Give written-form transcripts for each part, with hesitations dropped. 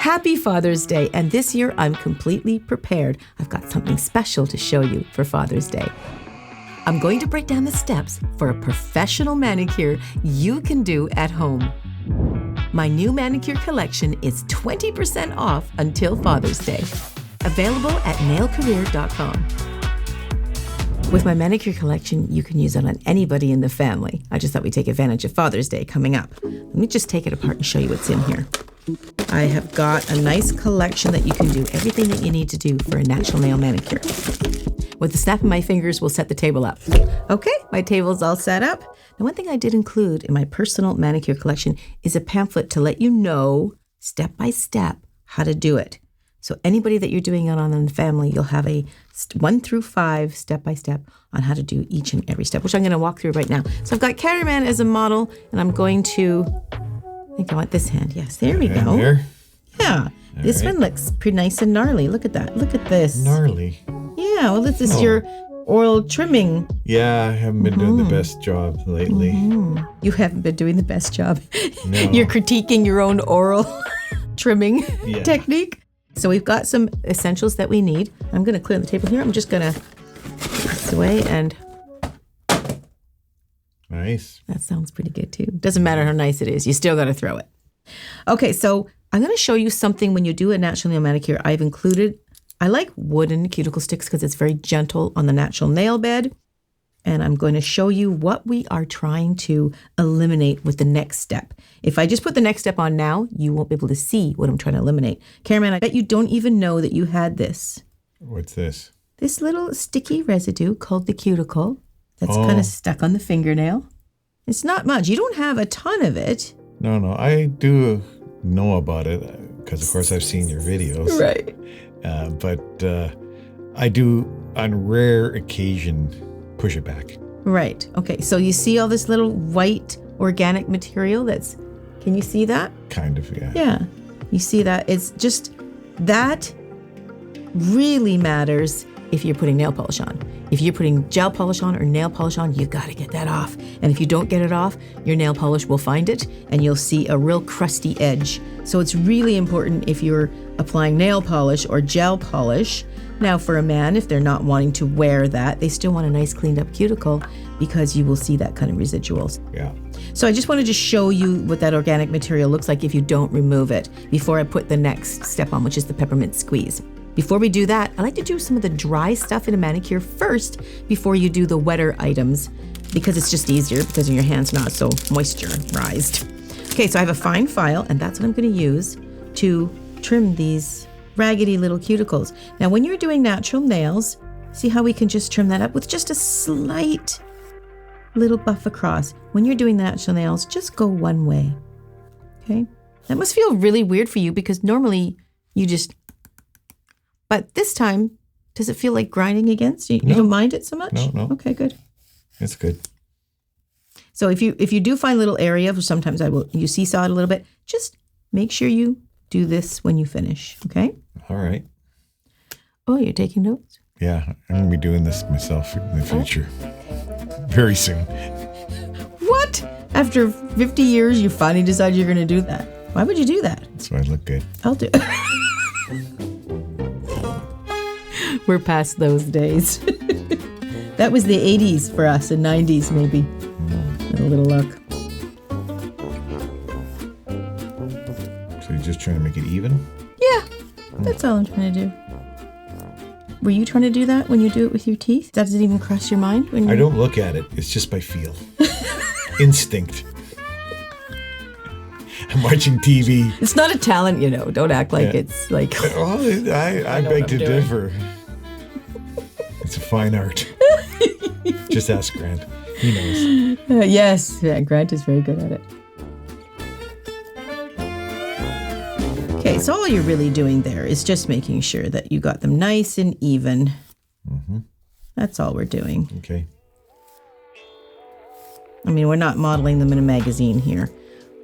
Happy Father's Day, and this year I'm completely prepared. I've got something special to show you for Father's Day. I'm going to break down the steps for a professional manicure you can do at home. My new manicure collection is 20% off until Father's Day. Available at nailcareer.com. With my manicure collection, you can use it on anybody in the family. I just thought we'd take advantage of Father's Day coming up. Let me just take it apart and show you what's in here. I have got a nice collection that you can do everything that you need to do for a natural nail manicure. With the snap of my fingers, we'll set the table up. Okay, my table's all set up. Now, one thing I did include in my personal manicure collection is a pamphlet to let you know, step by step, how to do it. So anybody that you're doing it on in the family, you'll have a 1 through 5 step by step on how to do each and every step, which I'm going to walk through right now. So I've got Cameraman as a model, and I'm going to, I think I want this hand. Yes, there we go. There. Yeah, all this one looks pretty nice and gnarly. Look at that. Look at this. Gnarly. Yeah, well, this is your oral trimming. Yeah, I haven't been doing the best job lately. You haven't been doing the best job. No. You're critiquing your own oral trimming technique. So we've got some essentials that we need. I'm going to clear the table here. I'm just going to put this away and... Nice. That sounds pretty good too. Doesn't matter how nice it is. You still got to throw it. Okay, so I'm going to show you something when you do a natural nail manicure. I've included... I like wooden cuticle sticks because it's very gentle on the natural nail bed. And I'm going to show you what we are trying to eliminate with the next step. If I just put the next step on now, you won't be able to see what I'm trying to eliminate. Cameraman, I bet you don't even know that you had this. What's this? This little sticky residue called the cuticle that's kind of stuck on the fingernail. It's not much. You don't have a ton of it. No, I do know about it because, of course, I've seen your videos. Right. But I do, on rare occasion, push it back. Right. Okay. So you see all this little white organic material that's, can you see that? Kind of, yeah. Yeah. You see that? It's just, that really matters if you're putting nail polish on. If you're putting gel polish on or nail polish on, you've got to get that off. And if you don't get it off, your nail polish will find it and you'll see a real crusty edge. So it's really important if you're applying nail polish or gel polish. Now for a man, if they're not wanting to wear that, they still want a nice cleaned up cuticle because you will see that kind of residuals. Yeah. So I just wanted to show you what that organic material looks like if you don't remove it before I put the next step on, which is the peppermint squeeze. Before we do that, I like to do some of the dry stuff in a manicure first before you do the wetter items because it's just easier because your hand's not so moisturized. Okay, so I have a fine file and that's what I'm going to use to trim these raggedy little cuticles. Now, when you're doing natural nails, see how we can just trim that up with just a slight little buff across. When you're doing natural nails, just go one way. Okay? That must feel really weird for you because normally you just... But this time, does it feel like grinding against? You don't mind it so much? No. Okay, good. It's good. So if you do find a little area, sometimes you seesaw it a little bit, just make sure you do this when you finish, okay? All right. Oh, you're taking notes? Yeah, I'm going to be doing this myself in the future. Very soon. What? After 50 years, you finally decided you're going to do that? Why would you do that? So I look good. I'll do it. We're past those days. That was the 80s for us, and 90s maybe. With a little luck. So you're just trying to make it even? Yeah, that's all I'm trying to do. Were you trying to do that when you do it with your teeth? Does it even cross your mind? When I don't look at it. It's just by feel. Instinct. I'm watching TV. It's not a talent, you know. Don't act like it's like... Well, I beg to differ. It's a fine art. Just ask Grant. He knows. Yes, yeah, Grant is very good at it. Okay, so all you're really doing there is just making sure that you got them nice and even. Mm-hmm. That's all we're doing. Okay. I mean, we're not modeling them in a magazine here.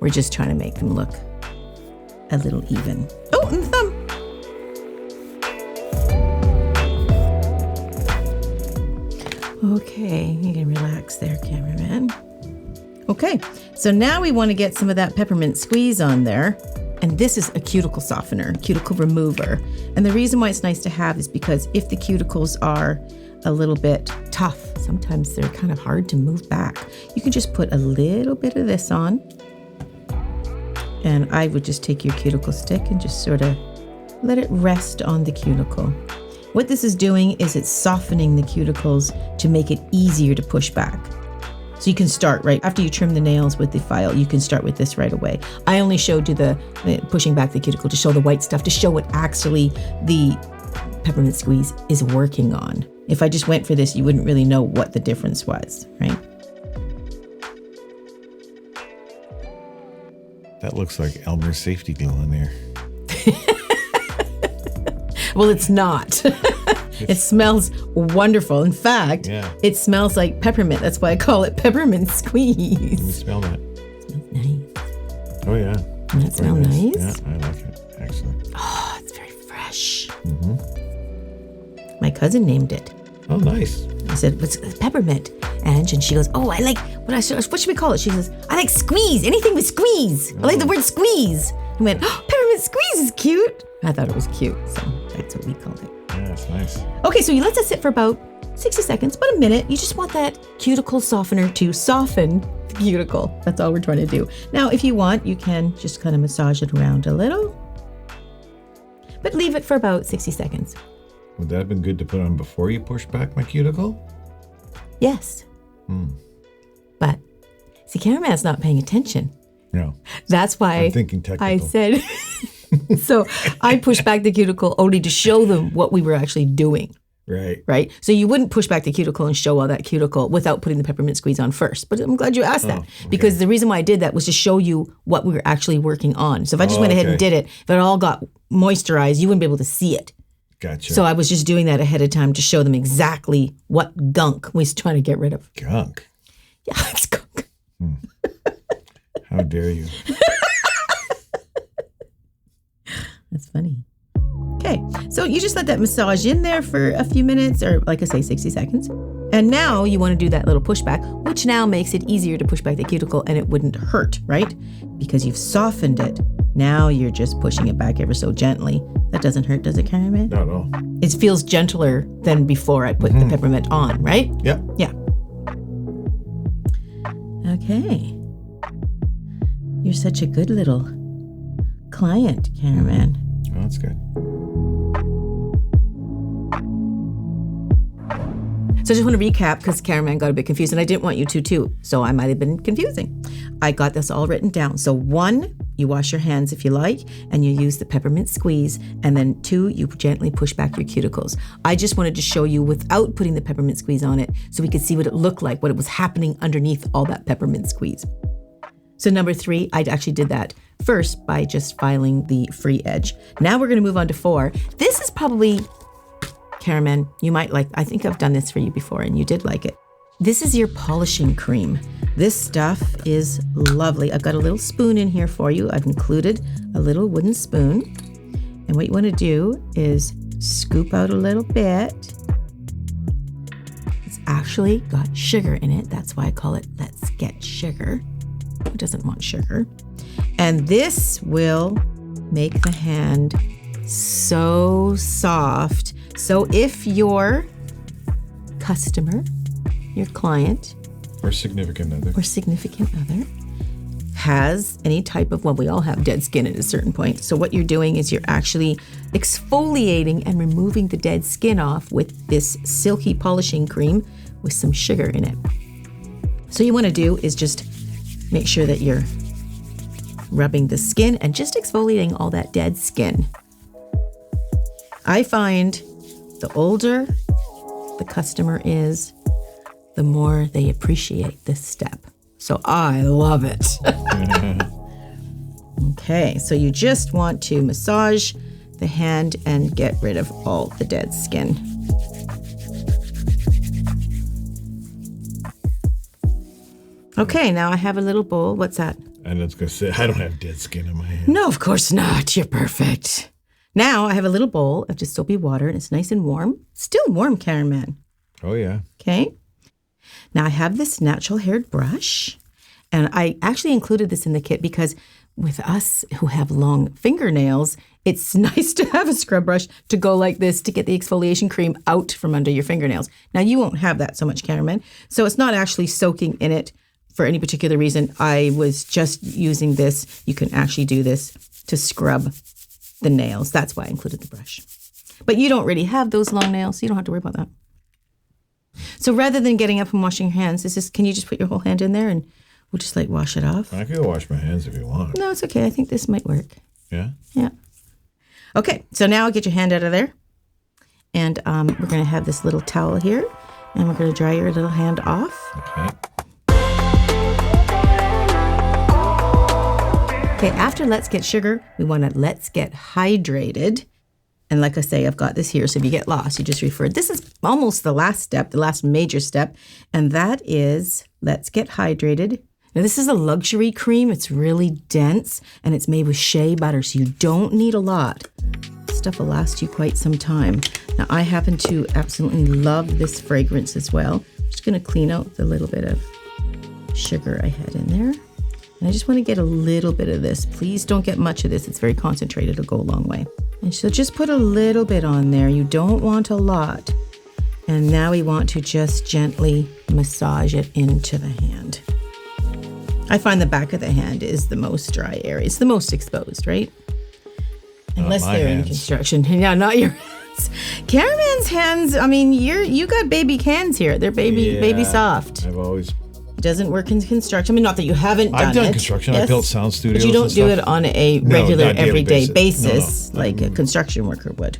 We're just trying to make them look a little even. Oh, and the thumb. Okay, you can relax there, cameraman. Okay, so now we want to get some of that peppermint squeeze on there. And this is a cuticle softener, cuticle remover. And the reason why it's nice to have is because if the cuticles are a little bit tough, sometimes they're kind of hard to move back, you can just put a little bit of this on. And I would just take your cuticle stick and just sort of let it rest on the cuticle. What this is doing is it's softening the cuticles to make it easier to push back. So you can start right after you trim the nails with the file, you can start with this right away. I only showed you the pushing back the cuticle to show the white stuff, to show what actually the peppermint squeeze is working on. If I just went for this, you wouldn't really know what the difference was, right? That looks like Elmer's safety glue on there. Well, it's not. It smells wonderful. In fact, It smells like peppermint. That's why I call it peppermint squeeze. Let me smell that. It smells nice. Oh, yeah. Doesn't that smell nice? Yeah, I like it, actually. Oh, it's very fresh. Mm-hmm. My cousin named it. Oh, nice. I said, what's peppermint? And she goes, oh, I like, what should we call it? She says, I like squeeze, anything with squeeze. I like the word squeeze. I went, oh, peppermint squeeze is cute. I thought it was cute, so that's what we called it. Yeah, that's nice. Okay, so you let that sit for about 60 seconds, about a minute. You just want that cuticle softener to soften the cuticle. That's all we're trying to do. Now, if you want, you can just kind of massage it around a little, but leave it for about 60 seconds. Would that have been good to put on before you push back my cuticle? Yes. But see, Cameraman's not paying attention. No. That's why I'm thinking technical. I said, so I pushed back the cuticle only to show them what we were actually doing. Right. Right. So you wouldn't push back the cuticle and show all that cuticle without putting the peppermint squeeze on first. But I'm glad you asked that, because the reason why I did that was to show you what we were actually working on. So if I just went ahead and did it, if it all got moisturized, you wouldn't be able to see it. Gotcha. So I was just doing that ahead of time to show them exactly what gunk we was trying to get rid of. Gunk? Yeah, it's gunk. How dare you? That's funny. Okay, so you just let that massage in there for a few minutes, or like I say, 60 seconds. And now you want to do that little pushback, which now makes it easier to push back the cuticle and it wouldn't hurt, right? Because you've softened it. Now you're just pushing it back ever so gently. That doesn't hurt, does it, Cameraman? Not at all. It feels gentler than before I put the peppermint on, right? Yep. Yeah. Okay. You're such a good little client, Cameraman. Oh, that's good. So I just want to recap, because Cameraman got a bit confused, and I didn't want you to too, so I might have been confusing. I got this all written down. So 1, you wash your hands if you like, and you use the peppermint squeeze. And then 2, you gently push back your cuticles. I just wanted to show you without putting the peppermint squeeze on it, so we could see what it looked like, what was happening underneath all that peppermint squeeze. So number 3, I actually did that first by just filing the free edge. Now we're going to move on to 4. This is probably, Cameraman, you might like, I think I've done this for you before and you did like it. This is your polishing cream. This stuff is lovely. I've got a little spoon in here for you. I've included a little wooden spoon. And what you want to do is scoop out a little bit. It's actually got sugar in it. That's why I call it Let's Get Sugar. Who doesn't want sugar? And this will make the hand so soft. So if your customer, your client, or significant other, has any type of, well, we all have dead skin at a certain point. So what you're doing is you're actually exfoliating and removing the dead skin off with this silky polishing cream with some sugar in it. So you want to do is just make sure that you're rubbing the skin and just exfoliating all that dead skin. I find the older the customer is, the more they appreciate this step. So I love it. Okay, so you just want to massage the hand and get rid of all the dead skin. Okay, now I have a little bowl. What's that? And I was going to say, I don't have dead skin in my hand. No, of course not. You're perfect. Now I have a little bowl of just soapy water, and it's nice and warm. Still warm, Cameraman. Oh, yeah. Okay. Now I have this natural haired brush, and I actually included this in the kit because with us who have long fingernails, it's nice to have a scrub brush to go like this to get the exfoliation cream out from under your fingernails. Now, you won't have that so much, Cameraman. So it's not actually soaking in it for any particular reason. I was just using this. You can actually do this to scrub the nails. That's why I included the brush. But you don't really have those long nails, so you don't have to worry about that. So rather than getting up and washing your hands, can you just put your whole hand in there and we'll just like wash it off? I can go wash my hands if you want. No, it's okay. I think this might work. Yeah? Yeah. Okay, so now get your hand out of there. And we're going to have this little towel here. And we're going to dry your little hand off. Okay. Okay, after Let's Get Sugar, we want to Let's Get Hydrated. And like I say, I've got this here, so if you get lost, you just refer. This is almost the last step, the last major step, and that is Let's Get Hydrated. Now, this is a luxury cream. It's really dense, and it's made with shea butter, so you don't need a lot. This stuff will last you quite some time. Now, I happen to absolutely love this fragrance as well. I'm just going to clean out the little bit of sugar I had in there. And I just want to get a little bit of this. Please don't get much of this. It's very concentrated. It'll go a long way. And so just put a little bit on there. You don't want a lot. And now we want to just gently massage it into the hand. I find the back of the hand is the most dry area. It's the most exposed, right? Unless they're in construction. Yeah, not your hands. Cameraman's hands, I mean, you got baby hands here. They're baby soft. I've always... Doesn't work in construction. I mean, not that you haven't done it. I've done construction. Yes. I built sound studios. But you don't do it on a regular, everyday basis no. like a construction worker would.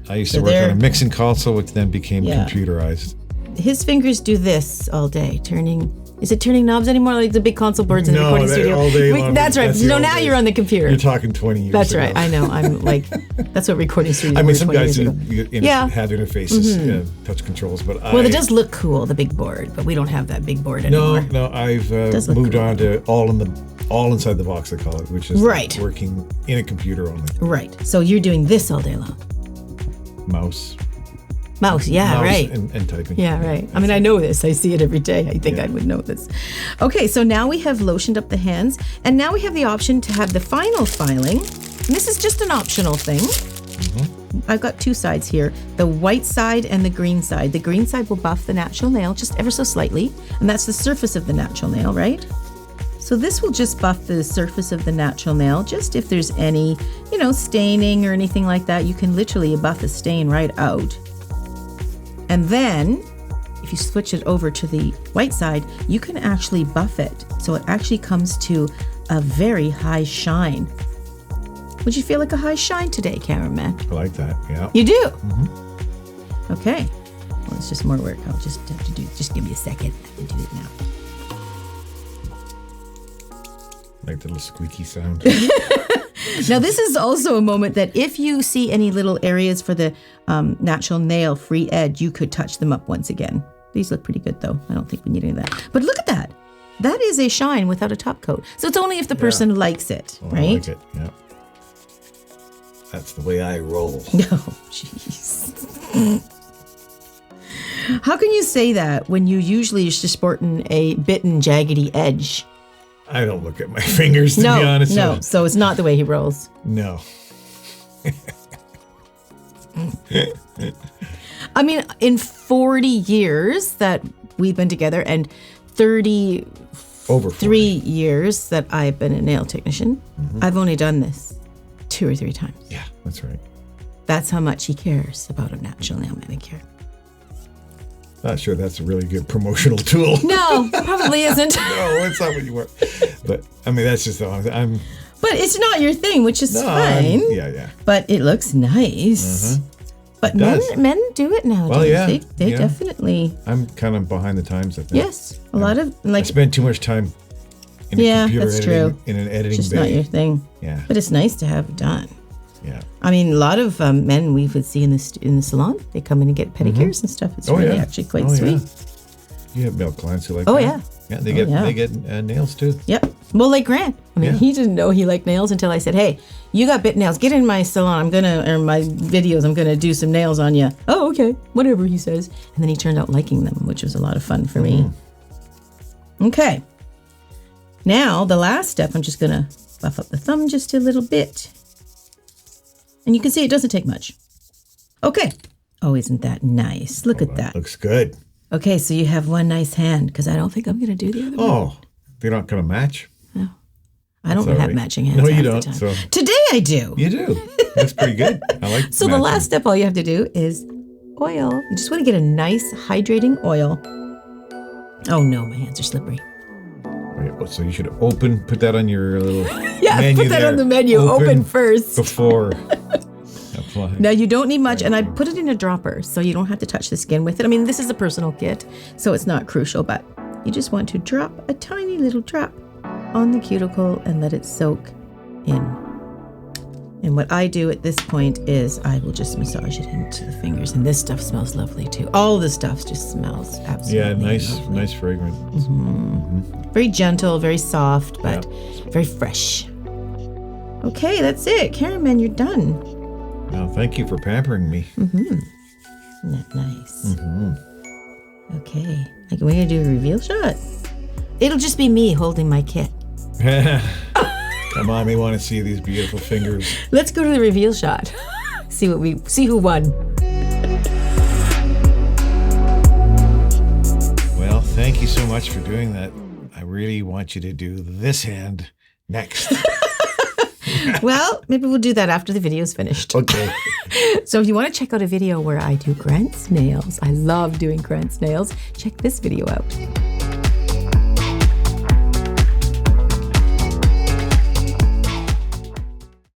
I used to work on a mixing console, which then became computerized. His fingers do this all day, turning. Is it turning knobs anymore, like the big console boards in the recording studio? All day long. That's right. So now you're on the computer. You're talking 20 years That's ago. right. I know. I'm like, that's what recording studio. I mean, some guys have interfaces, touch controls, but well, it does look cool, the big board, but we don't have that big board anymore. No, I've moved on to all inside the box, I call it, which is working in a computer only. Right. So you're doing this all day long. Mouse, right. And typing. Yeah, right. I mean, I know this. I see it every day. I think I would know this. Okay, so now we have lotioned up the hands, and now we have the option to have the final filing. And this is just an optional thing. Mm-hmm. I've got two sides here, the white side and the green side. The green side will buff the natural nail just ever so slightly, and that's the surface of the natural nail, right? So this will just buff the surface of the natural nail, just if there's any, staining or anything like that. You can literally buff a stain right out. And then, if you switch it over to the white side, you can actually buff it. So it actually comes to a very high shine. Would you feel like a high shine today, Cameraman? I like that, yeah. You do? Mm-hmm. Okay. Well, it's just more work. I'll just have to just give me a second. I have to do it now. Like the little squeaky sound. Now, this is also a moment that if you see any little areas for the natural nail free edge, you could touch them up once again. These look pretty good, though. I don't think we need any of that. But look at that. That is a shine without a top coat. So it's only if the person likes it, right? I like it, yeah. That's the way I roll. No, jeez. How can you say that when you usually are just sporting a bitten, jaggedy edge? I don't look at my fingers, to be honest. No, so it's not the way he rolls. No. I mean, in 40 years that we've been together and 33 years that I've been a nail technician, I've only done this 2 or 3 times. Yeah, that's right. That's how much he cares about a natural nail manicure. Not sure that's a really good promotional tool. No, probably isn't. No, it's not what you want. But, I mean, that's just the honest. But it's not your thing, which is fine. Yeah. But it looks nice. But men do it nowadays. Well, yeah. They definitely... I'm kind of behind the times, I think. Yes. A lot of... I spend too much time in a computer editing, in an editing just bay. Not your thing. Yeah. But it's nice to have done. Yeah. I mean, a lot of men we would see in the salon, they come in and get pedicures and stuff. It's really actually quite sweet. Yeah. You have male clients who like that. Yeah, they get nails too. Yep. Well, like Grant. I mean, he didn't know he liked nails until I said, "Hey, you got bit nails. Get in my salon. My videos. I'm gonna do some nails on you." Oh, okay. Whatever he says. And then he turned out liking them, which was a lot of fun for me. Okay. Now the last step, I'm just gonna Buff up the thumb just a little bit. And you can see it doesn't take much. Okay. Oh, isn't that nice? Look at that. Looks good. Okay, so you have one nice hand, because I don't think I'm going to do the other one. Oh, they're not going to match? No. I don't have matching hands. No, you half don't. the time. So. Today I do. You do. That's pretty good. I like So the last step, all you have to do is oil. You just want to get a nice hydrating oil. Oh no, my hands are slippery. So you should put that on your little menu put that there. On the menu. Open first. Before applying. Now you don't need much, and I put it in a dropper so you don't have to touch the skin with it. I mean, this is a personal kit, so it's not crucial, but you just want to drop a tiny little drop on the cuticle and let it soak in. And what I do at this point is I will just massage it into the fingers. And this stuff smells lovely too. All the stuff just smells absolutely lovely. Nice fragrance. Very gentle, very soft, but very fresh. Okay, that's it. Cameraman, you're done. Well, thank you for pampering me. Isn't that nice? Okay, we're going to do a reveal shot. It'll just be me holding my kit. Come on, we want to see these beautiful fingers. Let's go to the reveal shot. See who won. Well, thank you so much for doing that. I really want you to do this hand next. Well, maybe we'll do that after the video's finished. Okay. So if you want to check out a video where I do Grant's nails, I love doing Grant's nails, check this video out.